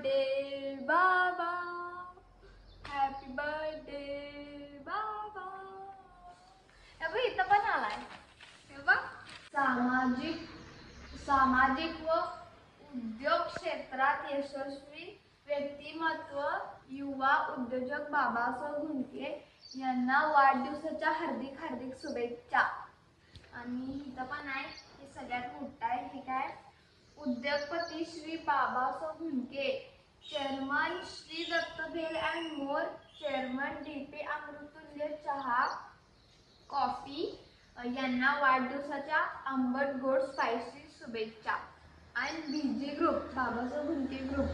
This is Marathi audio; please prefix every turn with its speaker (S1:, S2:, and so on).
S1: बर्थडे बाबा, हॅपी बर्थडे बाबा. हे बघ इथं पण आलाय. हे बघ सामाजिक व उद्योग क्षेत्रात यशस्वी व्यक्तिमत्व युवा उद्योजक बाबासाहेब हुंके यांना वाढदिवसाच्या हार्दिक हार्दिक शुभेच्छा. आणि इथं पण आहे, हे सगळ्यात मोठं आहे. हे काय, उद्योगपती Shri Babasaheb Hunke, chairman Shri Datta Bhel and more, chairman DP Amruttulya चहा कॉफी यांना वाढदिवसाच्या आंबट गोड स्पायसी शुभेच्छा. आणि BG ग्रुप, बाबासाहेब हुंके ग्रुप